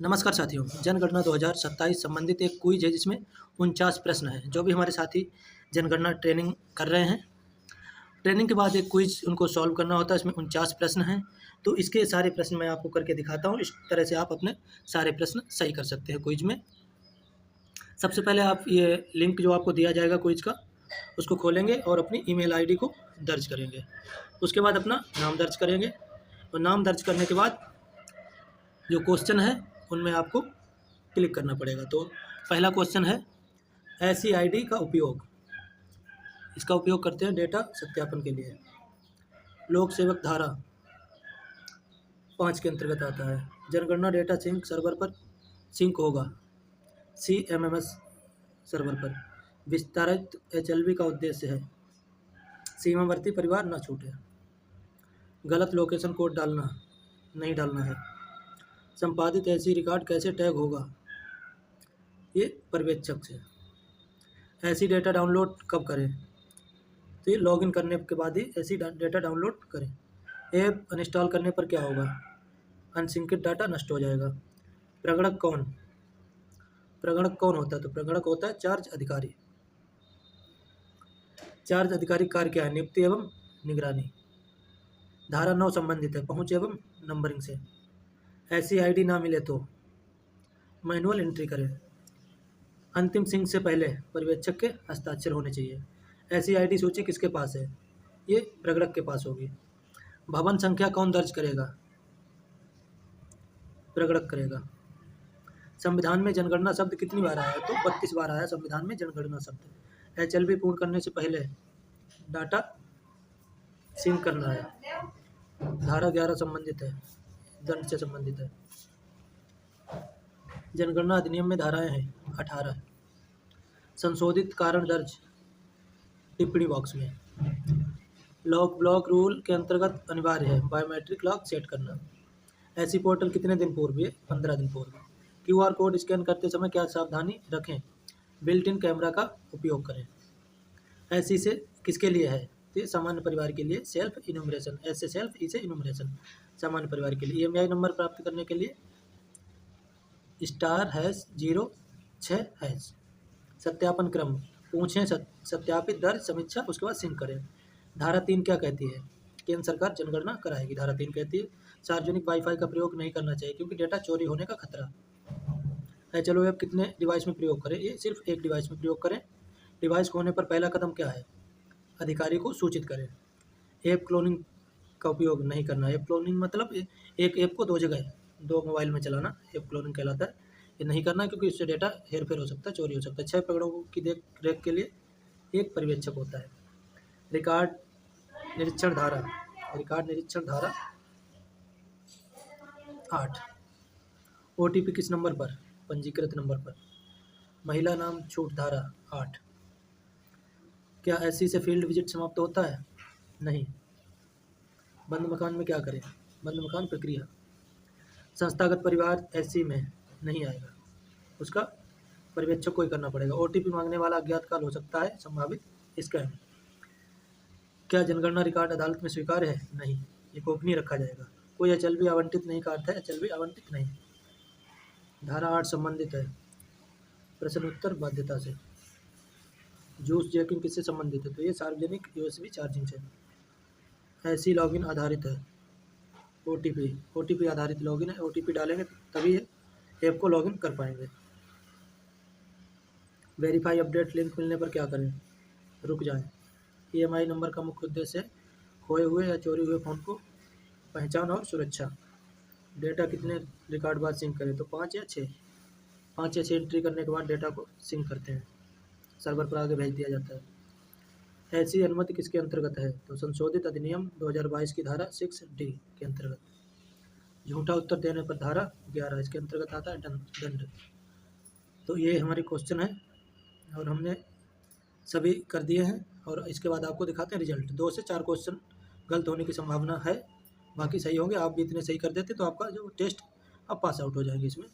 नमस्कार साथियों, जनगणना 2027 संबंधित एक क्विज है जिसमें 49 प्रश्न हैं। जो भी हमारे साथी जनगणना ट्रेनिंग कर रहे हैं, ट्रेनिंग के बाद एक क्विज उनको सॉल्व करना होता है। इसमें 49 प्रश्न हैं, तो इसके सारे प्रश्न मैं आपको करके दिखाता हूँ। इस तरह से आप अपने सारे प्रश्न सही कर सकते हैं क्विज में। सबसे पहले आप ये लिंक जो आपको दिया जाएगा क्विज का, उसको खोलेंगे और अपनी ईमेल आईडी को दर्ज करेंगे। उसके बाद अपना नाम दर्ज करेंगे और नाम दर्ज करने के बाद जो क्वेश्चन है उनमें आपको क्लिक करना पड़ेगा। तो पहला क्वेश्चन है ऐसी आईडी का उपयोग। इसका उपयोग करते हैं डेटा सत्यापन के लिए। लोक सेवक धारा 5 के अंतर्गत आता है। जनगणना डेटा सिंक सर्वर पर सिंक होगा, CMMS सर्वर पर। विस्तारित HLB का उद्देश्य है सीमावर्ती परिवार न छूटे। गलत लोकेशन कोड डालना नहीं डालना है। संपादित ऐसी रिकॉर्ड कैसे टैग होगा, ये पर्यवेक्षक से। ऐसी डेटा डाउनलोड कब करें, तो ये लॉगिन करने के बाद ही ऐसी डेटा डाउनलोड करें। ऐप अनइंस्टॉल करने पर क्या होगा, अनसिंकित डाटा नष्ट हो जाएगा। प्रगणक कौन होता है, तो प्रगणक होता है चार्ज अधिकारी। चार्ज अधिकारी कार्य क्या है, नियुक्ति एवं निगरानी। धारा 9 संबंधित है पहुंच एवं नंबरिंग से। ऐसी आईडी ना मिले तो मैनुअल एंट्री करें। अंतिम सिंक से पहले पर्यवेक्षक के हस्ताक्षर होने चाहिए। ऐसी आईडी सूची किसके पास है, ये प्रगणक के पास होगी। भवन संख्या कौन दर्ज करेगा, प्रगणक करेगा। संविधान में जनगणना शब्द कितनी बार आया, तो 32 बार आया संविधान में जनगणना शब्द। HLB पूर्ण करने से पहले डाटा सिंक करना है। धारा 11 संबंधित है, दंड से संबंधित है। जनगणना अधिनियम में धाराएं हैं 18। संशोधित कारण दर्ज टिप्पणी बॉक्स में। लॉक ब्लॉक रूल के अंतर्गत अनिवार्य है बायोमेट्रिक लॉक सेट करना। ऐसी पोर्टल कितने दिन पूर्व, ये 15 दिन पूर्व। QR कोड स्कैन करते समय क्या सावधानी रखें, बिल्ट इन कैमरा का उपयोग करें। ऐसी से किसके लिए है, तो सामान्य परिवार के लिए। सेल्फ इन्यूमरेशन, ऐसे सेल्फ, इसे इन्यूमरेशन, सामान्य परिवार के लिए। EMI नंबर प्राप्त करने के लिए *#06#। सत्यापन क्रम, पूछें, सत्यापित, दर्ज, समीक्षा, उसके बाद सिंक करें। धारा 3 क्या कहती है, केंद्र सरकार जनगणना कराएगी। धारा 3 कहती है सार्वजनिक वाईफाई का प्रयोग नहीं करना चाहिए क्योंकि डेटा चोरी होने का खतरा है। चलो ऐप कितने डिवाइस में प्रयोग करें, ये सिर्फ एक डिवाइस में प्रयोग करें। डिवाइस खोने पर पहला कदम क्या है, अधिकारी को सूचित करें। ऐप क्लोनिंग का उपयोग नहीं करना। ऐप क्लोनिंग मतलब एक ऐप को दो जगह, दो मोबाइल में चलाना, ऐप क्लोनिंग कहलाता है। ये नहीं करना क्योंकि इससे डेटा हेरफेर हो सकता है, चोरी हो सकता है। 6 प्रकरणों की देख रेख के लिए एक पर्यवेक्षक होता है। रिकॉर्ड निरीक्षण धारा 8। OTP किस नंबर पर, पंजीकृत नंबर पर। महिला नाम छूट धारा 8। क्या ऐसी से फील्ड विजिट समाप्त होता है, नहीं। बंद मकान में क्या करें, बंद मकान प्रक्रिया। संस्थागत परिवार ऐसी में नहीं आएगा, उसका पर्यवेक्षक को ही करना पड़ेगा। OTP मांगने वाला अज्ञात काल हो सकता है, संभावित स्कैम। क्या जनगणना रिकॉर्ड अदालत में स्वीकार्य है, नहीं, ये गोपनीय रखा जाएगा। कोई HLB आवंटित नहीं का अर्थ है HLB आवंटित नहीं। धारा 8 संबंधित है प्रश्नोत्तर बाध्यता से। जूस जैकिंग किससे संबंधित है, तो ये सार्वजनिक USB चार्जिंग से। ऐसी लॉगिन आधारित है। OTP आधारित लॉगिन है। OTP डालेंगे तभी ऐप को लॉगिन कर पाएंगे। वेरीफाई अपडेट लिंक मिलने पर क्या करें, रुक जाएं। EMI नंबर का मुख्य उद्देश्य है खोए हुए या चोरी हुए फ़ोन को पहचान और सुरक्षा। डेटा कितने रिकॉर्ड बाद सिंक करें, तो 5 या 6। 5 या 6 एंट्री करने के बाद डेटा को सिंक करते हैं, सर्वर पर आगे भेज दिया जाता है। ऐसी अनुमति किसके अंतर्गत है, तो संशोधित अधिनियम 2022 की धारा 6D के अंतर्गत। झूठा उत्तर देने पर धारा 11 इसके अंतर्गत आता है दंड। तो ये हमारे क्वेश्चन है और हमने सभी कर दिए हैं और इसके बाद आपको दिखाते हैं रिजल्ट। 2 से 4 क्वेश्चन गलत होने की संभावना है, बाकी सही होंगे। आप भी इतने सही कर देते तो आपका जो टेस्ट आप पास आउट हो जाएंगे इसमें।